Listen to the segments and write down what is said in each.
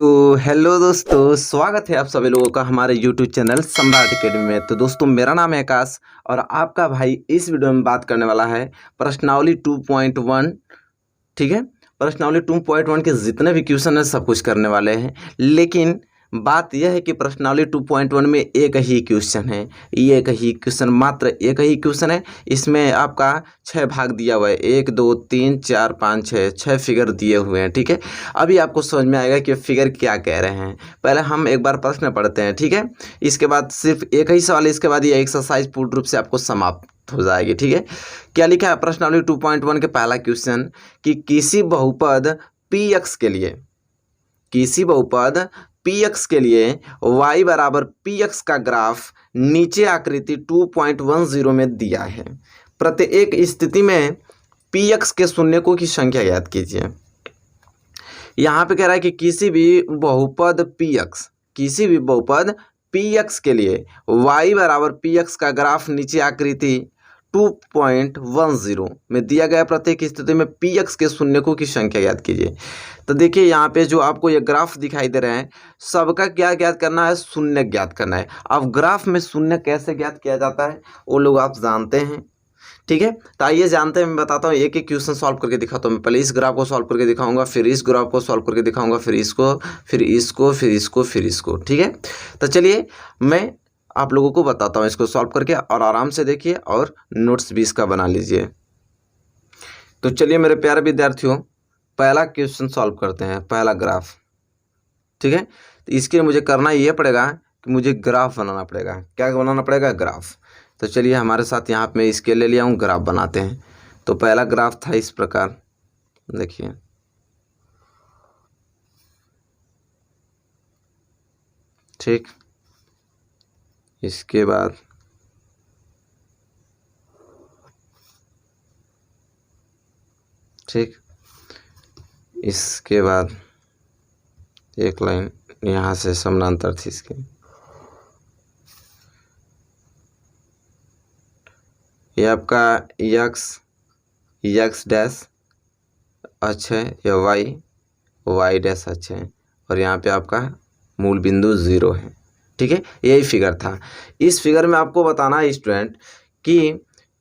तो हेलो दोस्तों, स्वागत है आप सभी लोगों का हमारे यूट्यूब चैनल सम्राट अकेडमी में। तो दोस्तों, मेरा नाम है आकाश और आपका भाई इस वीडियो में बात करने वाला है प्रश्नावली 2.1। ठीक है, प्रश्नावली 2.1 के जितने भी क्वेश्चन है सब कुछ करने वाले हैं, लेकिन बात यह है कि प्रश्नावली 2.1 में एक ही क्वेश्चन है। ये एक ही क्वेश्चन, मात्र एक ही क्वेश्चन है। इसमें आपका 6 भाग दिया हुआ है, 1 2 3 4 5 6 फिगर दिए हुए हैं। ठीक है, अभी आपको समझ में आएगा कि फिगर क्या कह रहे हैं। पहले हम एक बार प्रश्न पढ़ते हैं, ठीक है। इसके बाद सिर्फ एक ही सवाल, इसके बाद ये एक्सरसाइज पूर्ण रूप से आपको समाप्त हो जाएगी। ठीक है, क्या लिखा है प्रश्नावली 2.1 के पहला क्वेश्चन कि किसी बहुपद px के लिए, किसी बहुपद px के लिए y बराबर px का ग्राफ नीचे आकृति 2.10 में दिया है। प्रत्येक स्थिति में px के शून्यकों की संख्या ज्ञात कीजिए। यहाँ पे कह रहा है कि किसी भी बहुपद px, किसी भी बहुपद px के लिए y बराबर px का ग्राफ नीचे आकृति 2.10 में दिया गया। प्रत्येक स्थिति में px के शून्यकों की संख्या ज्ञात कीजिए। तो देखिए यहाँ पे जो आपको ये ग्राफ दिखाई दे रहे हैं, सबका क्या ज्ञात करना है? शून्य ज्ञात करना है। अब ग्राफ में शून्य कैसे ज्ञात किया जाता है वो लोग आप जानते हैं। ठीक है, तो आइए जानते हैं। मैं बताता हूँ, एक एक क्वेश्चन सॉल्व करके दिखाता हूँ। मैं पहले इस ग्राफ को सॉल्व करके दिखाऊंगा, फिर इस ग्राफ को सॉल्व करके दिखाऊंगा, फिर इसको, फिर इसको, फिर इसको, फिर इसको। ठीक है, तो चलिए मैं आप लोगों को बताता हूँ इसको सॉल्व करके, और आराम से देखिए और नोट्स भी इसका बना लीजिए। तो चलिए मेरे प्यारे विद्यार्थियों, पहला क्वेश्चन सॉल्व करते हैं, पहला ग्राफ। ठीक है, तो इसके लिए मुझे करना ये पड़ेगा कि मुझे ग्राफ बनाना पड़ेगा। क्या बनाना पड़ेगा? ग्राफ। तो चलिए हमारे साथ यहाँ पे मैं स्केल ले लिया हूँ, ग्राफ बनाते हैं। तो पहला ग्राफ था इस प्रकार, देखिए। ठीक, इसके बाद ठीक, इसके बाद एक लाइन यहाँ से समानांतर थी इसके। ये आपका एक्स डैश अक्ष है, या वाई डैश अक्ष है, और यहाँ पे आपका मूल बिंदु 0 है। ठीक है, यही फिगर था। इस फिगर में आपको बताना है स्टूडेंट कि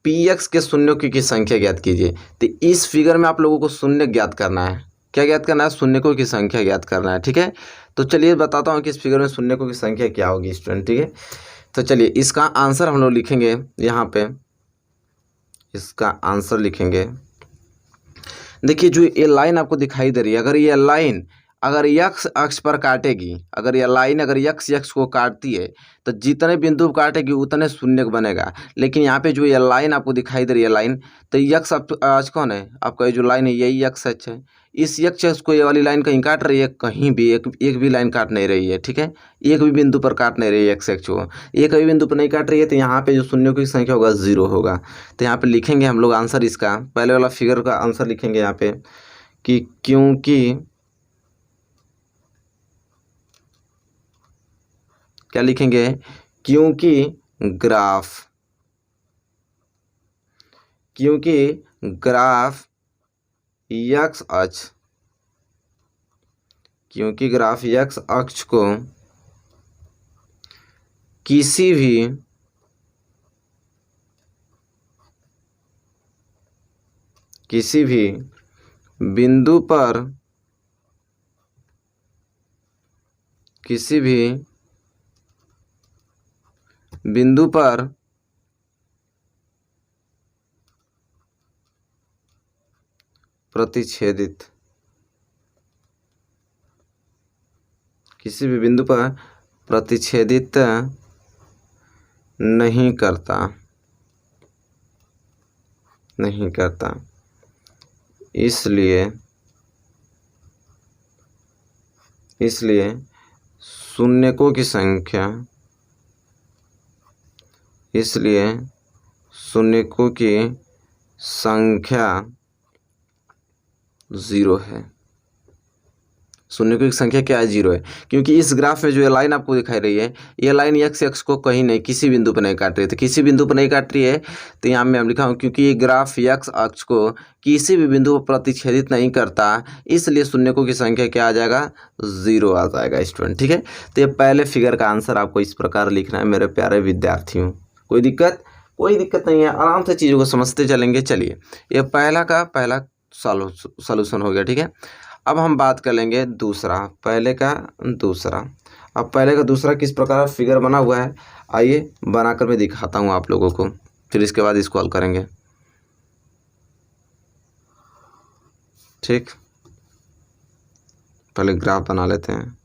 px के शून्यों की संख्या ज्ञात कीजिए। तो इस फिगर में आप लोगों को शून्य ज्ञात करना है। क्या ज्ञात करना है? शून्यकों की संख्या ज्ञात करना है। ठीक है, तो चलिए बताता हूँ कि इस फिगर में शून्यकों की संख्या क्या होगी स्टूडेंट। ठीक है, तो चलिए इसका आंसर हम लोग लिखेंगे यहाँ पे, इसका आंसर लिखेंगे। देखिए जो ये लाइन आपको दिखाई दे रही है, अगर ये लाइन अगर यक्स अक्ष पर काटेगी, अगर ये लाइन अगर यक्स यक्स को काटती है तो जितने बिंदु काटेगी उतने शून्य बनेगा। लेकिन यहाँ पे जो ये लाइन आपको दिखाई दे रही है लाइन, तो यक्स अक्ष कौन है? आपका ये जो लाइन है यही यक्स अक्ष है। इस यक्स अक्ष को ये वाली लाइन कहीं काट रही है? कहीं भी एक भी लाइन काट नहीं रही है। ठीक है, एक भी बिंदु पर काट नहीं रही है यक्स अक्ष को, एक भी बिंदु पर नहीं काट रही है। तो यहाँ पे जो शून्यों की संख्या होगा 0 होगा। तो यहाँ पे लिखेंगे हम लोग आंसर, इसका पहले वाला फिगर का आंसर लिखेंगे यहाँ पे कि क्योंकि, क्या लिखेंगे? क्योंकि ग्राफ, क्योंकि ग्राफ यक्स अक्ष, क्योंकि ग्राफ यक्स अक्ष को किसी भी बिंदु पर, किसी भी बिंदु पर प्रतिच्छेदित, किसी भी बिंदु पर प्रतिच्छेदित नहीं करता, नहीं करता। इसलिए शून्यकों की संख्या, इसलिए शून्यकों की संख्या 0 है। शून्यकों की संख्या क्या है, 0 है। क्योंकि इस ग्राफ में जो ये लाइन आपको दिखाई रही है, ये लाइन एक्स एक्स को कहीं नहीं, किसी बिंदु पर नहीं काट रही है। तो किसी बिंदु पर नहीं काट रही है तो यहाँ में हम लिखा हूँ क्योंकि ये ग्राफ एक्स अक्ष को किसी भी बिंदु पर प्रतिच्छेदित नहीं करता, इसलिए शून्यकों की संख्या क्या आ जाएगा, 0 आ जाएगा स्टूडेंट। ठीक है, तो ये पहले फिगर का आंसर आपको इस प्रकार लिखना है मेरे प्यारे विद्यार्थियों। कोई दिक्कत नहीं है, आराम से चीज़ों को समझते चलेंगे। चलिए, ये पहला का पहला सॉल्यूशन हो गया। ठीक है, अब हम बात कर लेंगे दूसरा, पहले का दूसरा। अब पहले का दूसरा किस प्रकार फिगर बना हुआ है, आइए बनाकर मैं दिखाता हूँ आप लोगों को, फिर इसके बाद इसको हल करेंगे। ठीक, पहले ग्राफ बना लेते हैं।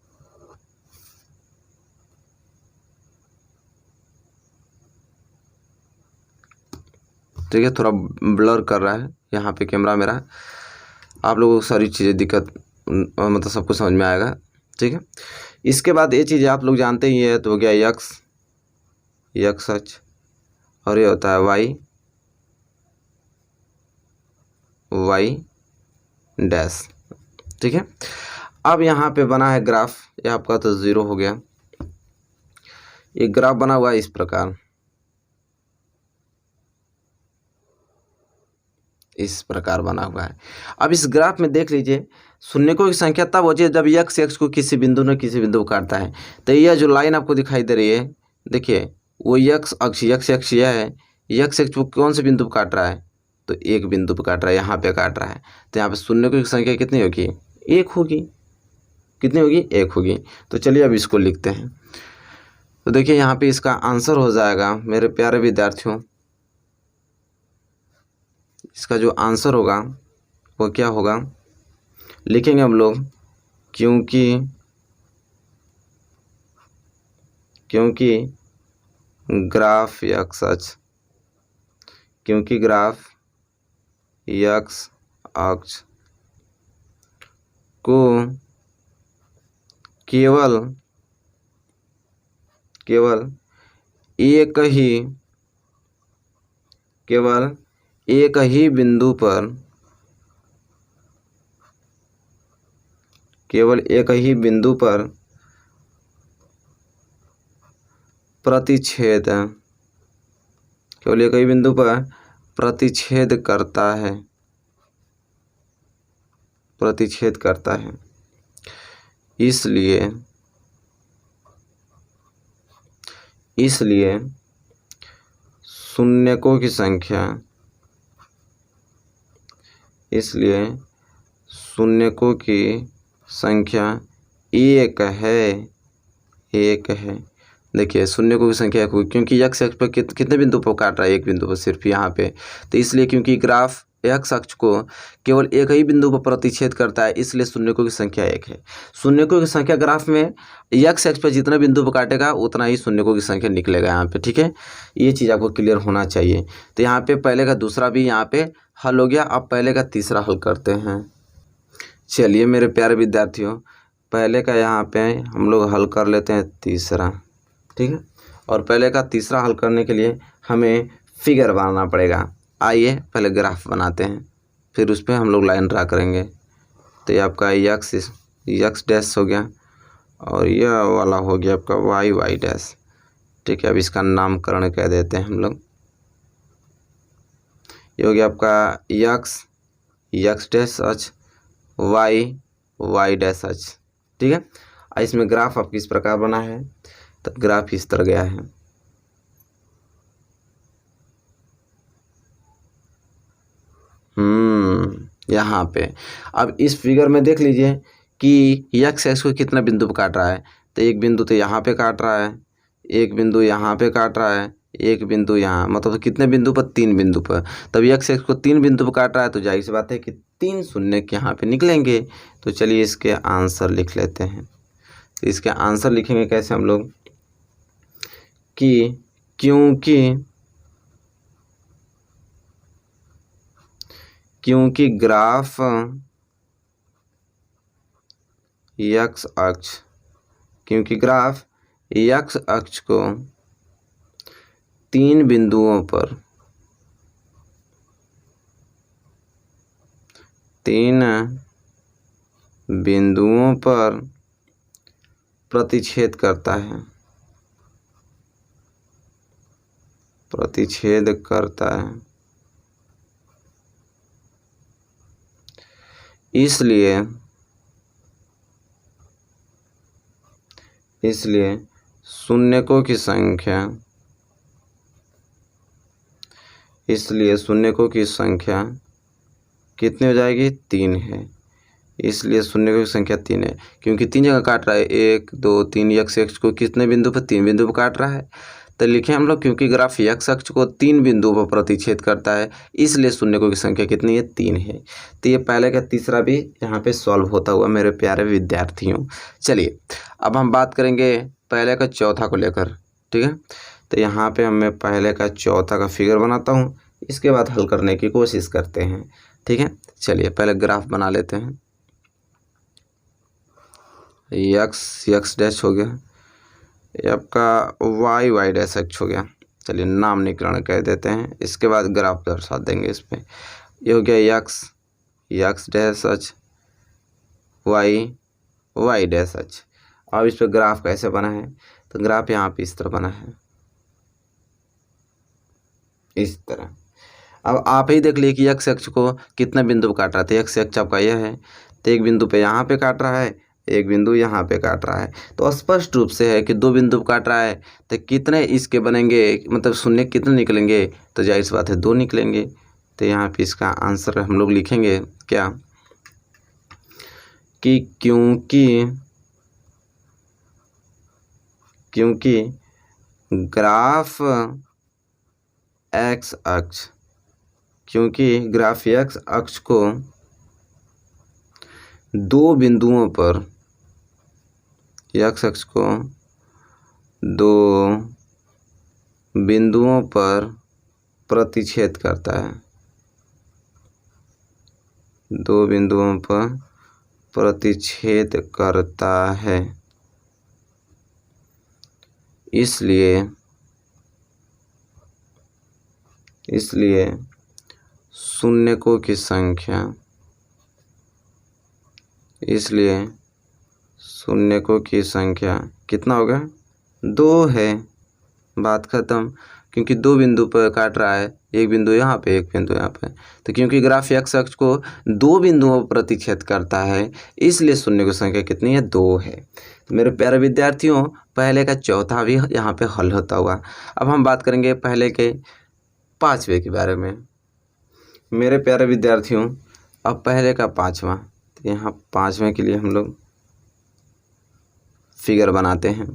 ठीक है, थोड़ा ब्लर कर रहा है यहाँ पे कैमरा मेरा, आप लोगों को सारी चीज़ें दिक्कत मतलब सब कुछ समझ में आएगा। ठीक है, इसके बाद ये चीज़ें आप लोग जानते ही है, तो हो गया यक्स अक्ष, और ये होता है वाई डैश। ठीक है, अब यहाँ पे बना है ग्राफ, ये आपका तो 0 हो गया। ये ग्राफ बना हुआ है इस प्रकार, बना हुआ है। अब इस ग्राफ में देख लीजिए, शून्यकों की संख्या तब होती है जब यक्स एक्स को किसी बिंदु ने किसी बिंदु को काटता है। तो यह जो लाइन आपको दिखाई दे रही है, देखिए वो यक्स अक्ष यह है, यक्स एक्स को कौन से बिंदु पर काट रहा है, तो एक बिंदु पर काट रहा है, यहाँ पे काट रहा है। तो यहाँ पे शून्यकों की संख्या कितनी होगी, 1 होगी। कितनी होगी, 1 होगी। तो चलिए अब इसको लिखते हैं। तो देखिए यहाँ पे इसका आंसर हो जाएगा मेरे प्यारे विद्यार्थियों, इसका जो आंसर होगा वो क्या होगा, लिखेंगे हम लोग, क्योंकि ग्राफ यक्स अक्ष, क्योंकि ग्राफ यक्स अक्ष को केवल एक ही बिंदु पर, प्रतिच्छेद, केवल एक ही बिंदु पर प्रतिच्छेद करता है। इसलिए शून्यकों की संख्या एक है। देखिए शून्यकों की संख्या एक होगी क्योंकि एक्स अक्ष पर कितने बिंदु पर काट रहा है, एक बिंदु पर, सिर्फ यहाँ पे। तो इसलिए क्योंकि ग्राफ एक्स अक्ष को केवल एक ही बिंदु पर प्रतिच्छेद करता है, इसलिए शून्यकों की संख्या 1 है। शून्यकों की संख्या ग्राफ में एक्स अक्ष पर जितने बिंदु पर काटेगा उतना ही शून्यकों की संख्या निकलेगा यहाँ पे। ठीक है, ये चीज़ आपको क्लियर होना चाहिए। तो यहाँ पे पहले का दूसरा भी यहाँ पे हल हो गया। अब पहले का तीसरा हल करते हैं। चलिए मेरे प्यारे विद्यार्थियों, पहले का यहाँ पे हम लोग हल कर लेते हैं तीसरा। ठीक है, और पहले का तीसरा हल करने के लिए हमें फिगर बनाना पड़ेगा। आइए पहले ग्राफ बनाते हैं, फिर उस पर हम लोग लाइन ड्रा करेंगे। तो ये आपका यक्स डैश हो गया, और यह वाला हो गया आपका वाई डैश। ठीक है, अब इसका नामकरण कह देते हैं हम लोग। ये हो गया आपका यक्स डैश अक्ष, वाई डैश अक्ष। ठीक है, इसमें ग्राफ आपकी इस प्रकार बना है, तो ग्राफ इस तरह गया है। यहाँ पे अब इस फिगर में देख लीजिए कि यक्स एक्स को कितना बिंदु पर काट रहा है। तो एक बिंदु तो यहाँ पे काट रहा है, एक बिंदु यहाँ पे काट रहा है, एक बिंदु यहाँ, मतलब कितने बिंदु पर, 3 बिंदु पर। तब यक्स एक्स को 3 बिंदु पर काट रहा है, तो जाहिर सी बात है कि 3 शून्य यहाँ पे निकलेंगे। तो चलिए इसके आंसर लिख लेते हैं। तो इसके आंसर लिखेंगे कैसे हम लोग, कि क्योंकि ग्राफ यक्स अक्ष को 3 बिंदुओं पर बिंदुओं पर प्रतिच्छेद करता है, प्रतिच्छेद करता है। इसलिए शून्यकों की संख्या, कितनी हो जाएगी? 3 है। इसलिए शून्यकों की संख्या 3 है, क्योंकि 3 जगह काट रहा है, 1 2 3। यक्ष अक्ष को कितने बिंदु पर? 3 बिंदु पर काट रहा है। तो लिखें हम लोग, क्योंकि ग्राफ यक्ष अक्ष को 3 बिंदुओं पर प्रतिच्छेद करता है, इसलिए शून्यकों की संख्या कितनी है? 3 है। तो ये पहले का तीसरा भी यहाँ पे सॉल्व होता हुआ मेरे प्यारे विद्यार्थियों। चलिए अब हम बात करेंगे पहले का चौथा को लेकर, ठीक है। तो यहाँ पे मैं पहले का चौथा का फिगर बनाता हूँ, इसके बाद हल करने की कोशिश करते हैं, ठीक है। चलिए पहले ग्राफ बना लेते हैं। यक्स डैश हो गया, आपका वाई डैश एक्स हो गया। चलिए नामकरण कह देते हैं, इसके बाद ग्राफ दर्शा देंगे इस पर। ये हो गया X dash H, Y dash H. अब इस पर ग्राफ कैसे बना है? तो ग्राफ यहाँ पे इस तरह बना है, इस तरह। अब आप ही देख लीजिए कि यक्ष अक्ष को कितना बिंदु काट रहा था। यक्ष अक्ष आपका यह है, तो एक बिंदु पे यहाँ पे काट रहा है, एक बिंदु यहाँ पे काट रहा है। तो स्पष्ट रूप से है कि 2 बिंदु काट रहा है, तो कितने इसके बनेंगे, मतलब शून्य कितने निकलेंगे? तो जाहिर सी बात है 2 निकलेंगे। तो यहाँ पे इसका आंसर हम लोग लिखेंगे क्या, कि क्योंकि ग्राफ एक्स अक्ष, क्योंकि ग्राफ एक्स अक्ष को 2 बिंदुओं पर, एक्स अक्ष को 2 बिंदुओं पर प्रतिच्छेद करता है, 2 बिंदुओं पर प्रतिच्छेद करता है। इसलिए शून्यकों की संख्या, कितना होगा? 2 है। बात खत्म। क्योंकि 2 बिंदु पर काट रहा है, एक बिंदु यहाँ पे, एक बिंदु यहाँ पे। तो क्योंकि ग्राफ एक्स अक्ष को 2 बिंदुओं पर प्रतिच्छेद करता है, इसलिए शून्य की संख्या कितनी है? 2 है। तो मेरे प्यारे विद्यार्थियों, पहले का चौथा भी यहाँ पे हल होता हुआ। अब हम बात करेंगे पहले के 5वें के बारे में। मेरे प्यारे विद्यार्थियों, अब पहले का 5वां, तो यहाँ 5वें के लिए हम लोग फिगर बनाते हैं।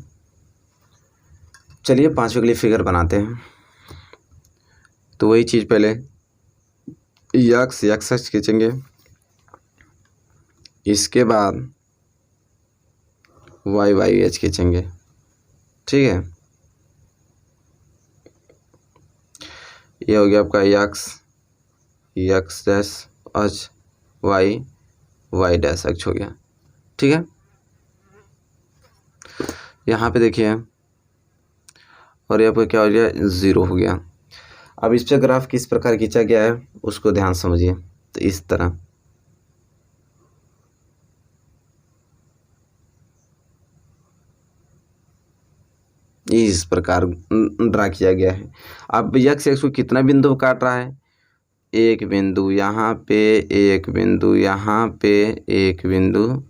चलिए 5वें के लिए फिगर बनाते हैं। तो वही चीज़, पहले यक्स अक्ष खींचेंगे, इसके बाद वाई एच खींचेंगे, ठीक है। ये हो गया आपका X dash H, Y dash X हो गया, ठीक है। यहाँ पे देखिए, और यहाँ पर क्या हो गया? 0 हो गया। अब इस पर ग्राफ किस प्रकार खींचा गया है उसको ध्यान समझिए। तो इस तरह इस प्रकार ड्रा किया गया है। अब यक्ष एक्स को कितना बिंदु काट रहा है? एक बिंदु यहाँ पे, एक बिंदु यहाँ पे, एक बिंदु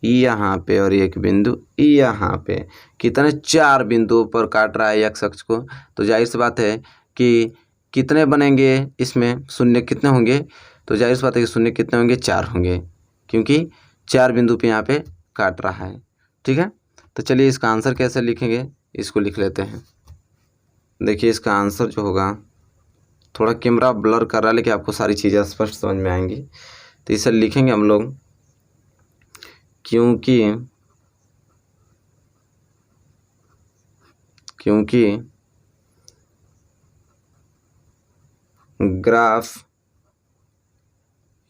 यहाँ पे, और एक बिंदु यहाँ पे। कितने? 4 बिंदुओं पर काट रहा है यक्ष अक्ष को। तो जाहिर सी बात है कि कितने बनेंगे इसमें? शून्य कितने होंगे? तो जाहिर सी बात है कि शून्य कितने होंगे? 4 होंगे, क्योंकि 4 बिंदु पे यहाँ पे काट रहा है, ठीक है। तो चलिए इसका आंसर कैसे लिखेंगे, इसको लिख लेते हैं। देखिए इसका आंसर जो होगा, थोड़ा कैमरा ब्लर कर रहा है, लेकिन आपको सारी चीज़ें स्पष्ट समझ में आएंगी। तो इसे लिखेंगे हम लोग, क्योंकि ग्राफ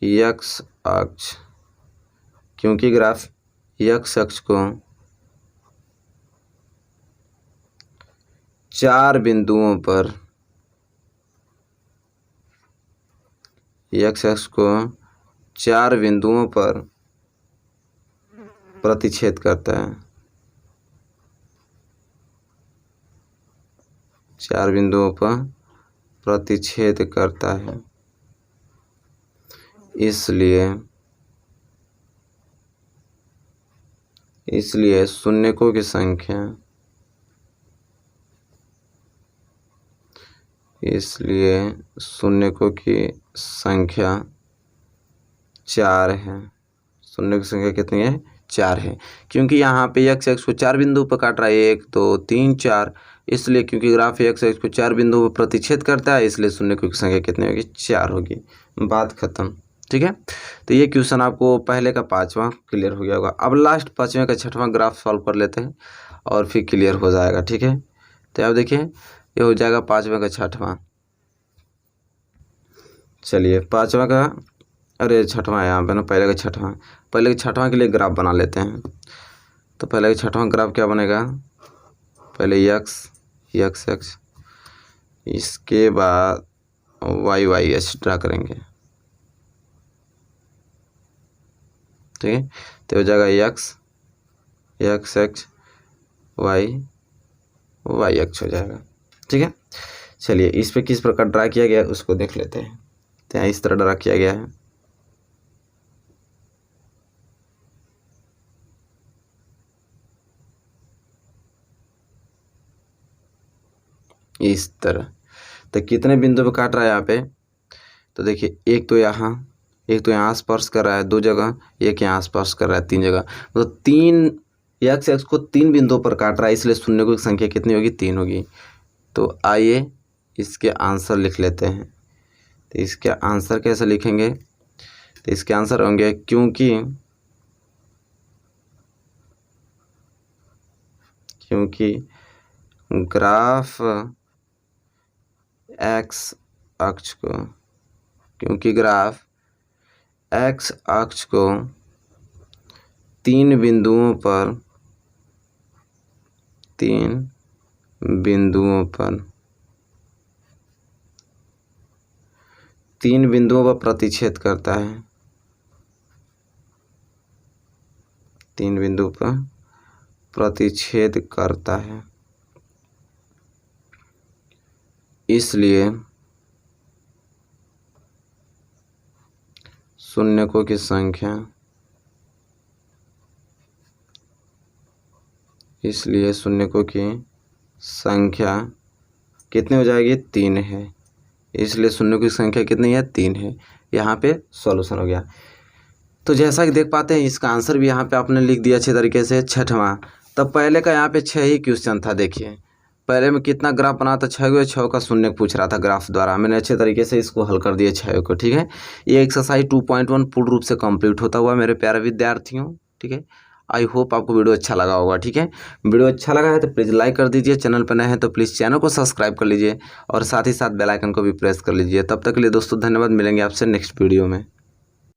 यक्स अक्ष को 4 बिंदुओं पर, यक्ष अक्ष को 4 बिंदुओं पर प्रतिच्छेद करता है, 4 बिंदुओं पर प्रतिच्छेद करता है। इसलिए शून्यकों की संख्या 4 है। शून्य की संख्या कितनी है? 4 है, क्योंकि यहाँ पे x को 4 बिंदु पर काट रहा है, 1 2 3 4, इसलिए क्योंकि ग्राफ x को 4 बिंदु पर प्रतिच्छेद करता है, इसलिए शून्यकों की संख्या कितनी होगी? 4 होगी। बात खत्म। ठीक है, तो ये क्वेश्चन आपको पहले का 5वां क्लियर हो गया होगा। अब लास्ट 5वें का 6वां ग्राफ सॉल्व कर लेते हैं और फिर क्लियर हो जाएगा। ठीक है, तो अब देखिए ये हो जाएगा 5वें का 6वां। चलिए 5वां का, अरे 6वां है यहाँ पे ना, पहले का 6वां के लिए ग्राफ बना लेते हैं। तो पहले का 6वां ग्राफ क्या बनेगा? पहले x, इसके बाद y h ड्रा करेंगे। ठीक है, तो हो जाएगा x y x हो जाएगा। ठीक है, चलिए इस पे किस प्रकार ड्रा किया गया है उसको देख लेते हैं। तो यहाँ इस तरह ड्रा किया गया है, इस तरह। तो कितने बिंदु पे काट रहा है यहाँ पे? तो देखिए एक तो यहाँ स्पर्श कर रहा है 2 जगह, एक यहाँ स्पर्श कर रहा है 3 जगह, मतलब 3 x को 3 बिंदुओं पर काट रहा है, इसलिए शून्यकों की संख्या कितनी होगी? 3 होगी। तो आइए इसके आंसर लिख लेते हैं। तो इसके आंसर कैसे लिखेंगे? तो इसके आंसर होंगे, क्योंकि ग्राफ x अक्ष को 3 बिंदुओं पर प्रतिच्छेद करता है। 3 बिंदु पर प्रतिच्छेद करता है, इसलिए शून्यकों की संख्या कितनी हो जाएगी? 3 है। इसलिए शून्यकों की संख्या कितनी है? 3 है। यहाँ पे सॉल्यूशन हो गया। तो जैसा कि देख पाते हैं इसका आंसर भी यहाँ पे आपने लिख दिया अच्छे तरीके से, 6वां। तब पहले का यहाँ पे 6 ही क्वेश्चन था। देखिए पहले में कितना ग्राफ बना था? 6 का शून्य पूछ रहा था ग्राफ द्वारा, मैंने अच्छे तरीके से इसको हल कर दिया 6 को। ठीक है, ये एक्सरसाइज 2.1 पूर्ण रूप से कंप्लीट होता हुआ मेरे प्यारे विद्यार्थियों। ठीक है, आई होप आपको वीडियो अच्छा लगा होगा। ठीक है, वीडियो अच्छा लगा है तो प्लीज़ लाइक कर दीजिए, चैनल पर नए हैं तो प्लीज़ चैनल को सब्सक्राइब कर लीजिए और साथ ही साथ बेल आइकन को भी प्रेस कर लीजिए। तब तक के लिए दोस्तों धन्यवाद, मिलेंगे आपसे नेक्स्ट वीडियो में।